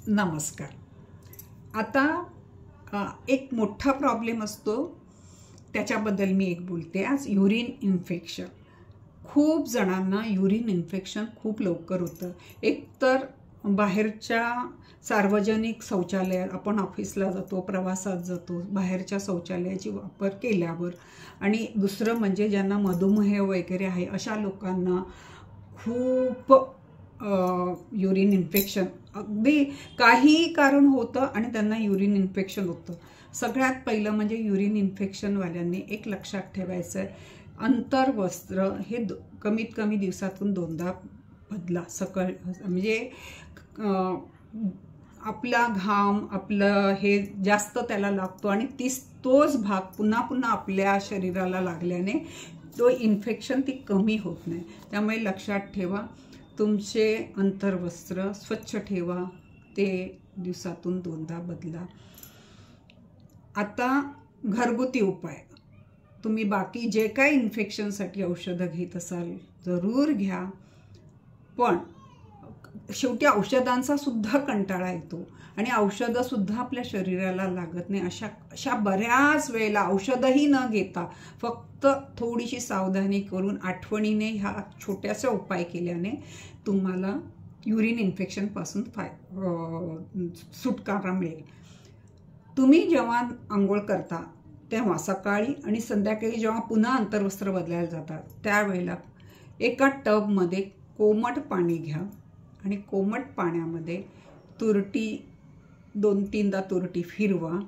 नमस्कार. आता एक मोठा प्रॉब्लेम असतो, त्याच्याबद्दल मी एक बोलते आज. Urine infection. खूप जणांना युरिन इन्फेक्शन खूप लवकर होतं. एक तर बाहेरच्या सार्वजनिक शौचालयात, आपण ऑफिसला जातो, प्रवासात जातो, बाहेरच्या शौचालयाची वापर केल्यावर, आणि दुसरं म्हणजे ज्यांना मधुमेह वगैरे आहे अशा लोकांना खूप युरिन इन्फेक्शन, अगदी काहीही कारण होतं आणि त्यांना युरिन इन्फेक्शन होतं. सगळ्यात पहिलं म्हणजे युरिन इन्फेक्शनवाल्यांनी एक लक्षात ठेवायचं आहे, अंतर्वस्त्र हे कमीत कमी दिवसातून 2दा बदला. सकाळ म्हणजे आपला घाम, आपलं हे जास्त त्याला लागतो आणि तोच भाग पुन्हा पुन्हा आपल्या शरीराला लागल्याने तो इन्फेक्शन ती कमी होत नाही. त्यामुळे लक्षात ठेवा, तुमचे अंतर्वस्त्र स्वच्छ ठेवा, ते दिवसातून 2दा बदला. आता घरगुती उपाय, तुम्ही बाकी जे काही इन्फेक्शनसाठी औषधं घेत असाल जरूर घ्या, पण शेवटी औषधांचा सुद्धा कंटाळा येतो आणि औषधंसुद्धा आपल्या शरीराला लागत नाही. अशा बऱ्याच वेळेला औषधही न घेता फक्त थोडीशी सावधानी करून आठवणीने ह्या छोट्याशा उपाय केल्याने तुम्हाला युरिन इन्फेक्शनपासून सुटकारा मिळेल. तुम्ही जेव्हा आंघोळ करता तेव्हा सकाळी आणि संध्याकाळी जेव्हा पुन्हा अंतर्वस्त्र बदलायला जातात त्यावेळेला एका टबमध्ये कोमट पाणी घ्या आणि कोमट पाण्यामध्ये तुरटी 2-3दा तुरटी फिरवा,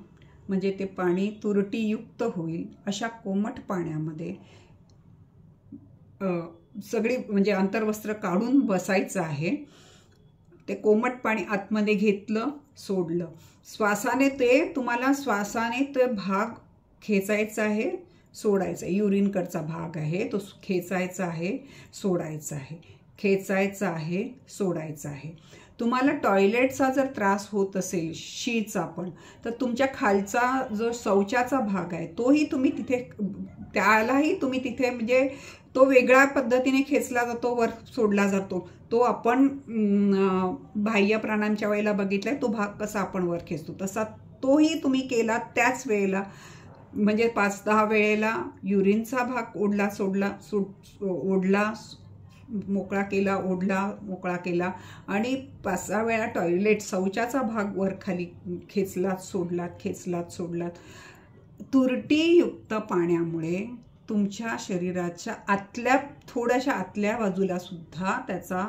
म्हणजे ते पाणी तुरटीयुक्त होईल. अशा कोमट पाण्यामध्ये सगळी म्हणजे अंतर्वस्त्र काढून बसायचं आहे. ते कोमट पाणी आतमध्ये घेतलं, सोडलं, श्वासाने ते भाग खेचायचा आहे, सोडायचा. युरिनकडचा भाग आहे तो खेचायचा आहे, सोडायचा आहे, खेचायचा आहे, सोडायचा आहे. तुम्हाला टॉयलेटचा जर त्रास होत असेल, शीचा पण, तर तुमच्या खालचा जो शौचाचा भाग आहे तोही तुम्ही तिथे म्हणजे तो वेगळ्या पद्धतीने खेचला जातो, वर सोडला जातो. तो आपण बाह्य प्राणांच्या वेळेला बघितलाय, तो भाग कसा आपण वर खेचतो तसा तोही तुम्ही केला त्याच वेळेला. म्हणजे 5-10 वेळेला युरिनचा भाग ओढला, सोडला, ओढला, मोकळा केला, ओढला, मोकळा केला, आणि 5-6 वेळा टॉयलेट शौचाचा भाग वर खाली खेचलात, सोडलात, खेचलात, सोडलात. तुरटीयुक्त पाण्यामुळे तुमच्या शरीराच्या थोड्याशा आतल्या बाजूला सुद्धा त्याचा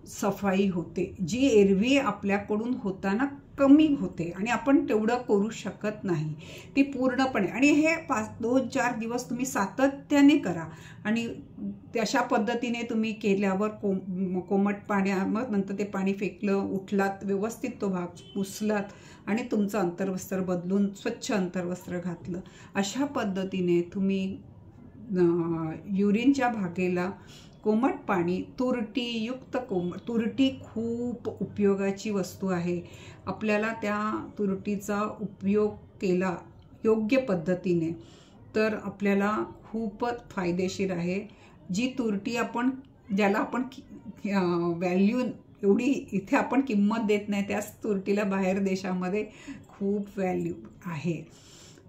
सफाई होते, जी एरवी आपल्याकडून होताना कमी होते आणि आपण तेवढं करू शकत नाही ती पूर्णपणे. आणि हे 2-4 दिवस तुम्ही सातत्याने करा आणि अशा पद्धतीने तुम्ही केल्यावर कोमट पाण्यात नंतर ते पाणी फेकलं, उठलात, व्यवस्थित तो भाग पुसलात आणि तुमचं अंतर्वस्त्र बदलून स्वच्छ अंतर्वस्त्र घातलं. अशा पद्धतीने तुम्ही युरिनच्या भागेला कोमट पाणी, तुरटीयुक्त तुरटी खूप उपयोगाची वस्तू आहे. आपल्याला त्या तुरटीचा उपयोग केला योग्य पद्धतीने तर आपल्याला खूपच फायदेशीर आहे. जी तुरटी ज्याला आपण व्हॅल्यू एवढी इथे आपण किंमत देत नाही, त्याच तुरटीला बाहेर देशामध्ये खूप व्हॅल्यू आहे.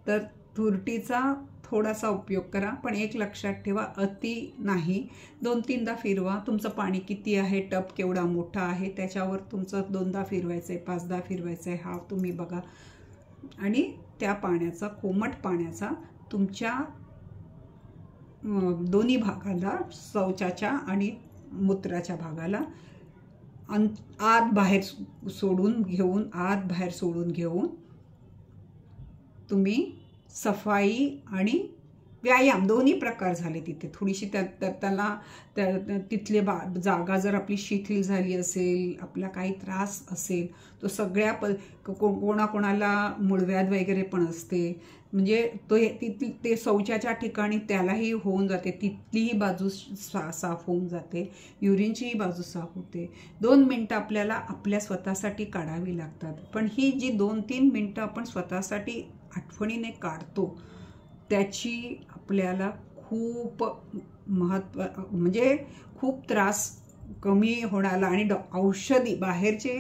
तर तुरटीचा थोडासा उपयोग करा, पण एक लक्षात ठेवा, अति नाही. 2-3दा फिरवा. तुमचं पाणी किती आहे, टब केवढा मोठा आहे त्याच्यावर तुमचं 2दा फिरवायचं आहे, 5दा फिरवायचं आहे, हा तुम्ही बघा. आणि त्या पाण्याचा, कोमट पाण्याचा तुमच्या दोन्ही भागाला, शौचाच्या आणि मूत्राच्या भागाला आत बाहेर सोडून घेऊन तुम्ही सफाई आणि व्यायाम दोन्ही प्रकार झाले तिथे. थोडीशी तिथले जागा जर आपली शिथिल झाली असेल, आपला काही त्रास असेल, तो सगळ्या कोणाकोणाला मूळव्याध वगैरे पण असते, म्हणजे ते शौचाच्या ठिकाणी त्यालाही होऊन जाते, तिथलीही बाजू साफ होऊन जाते, युरिनचीही बाजू साफ होते. 2 मिनटं आपल्याला आपल्या स्वतःसाठी काढावी लागतात, पण ही जी 2-3 मिनटं आपण स्वतःसाठी आठवणीने काढतो त्याची आपल्याला खूप म्हणजे खूप त्रास कमी होण्याला आणि औषधी बाहेरचे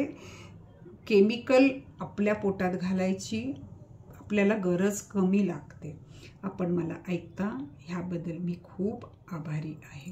केमिकल आपल्या पोटात घालायची आपल्याला गरज कमी लागते. आपण मला ऐकता ह्याबद्दल मी खूप आभारी आहे.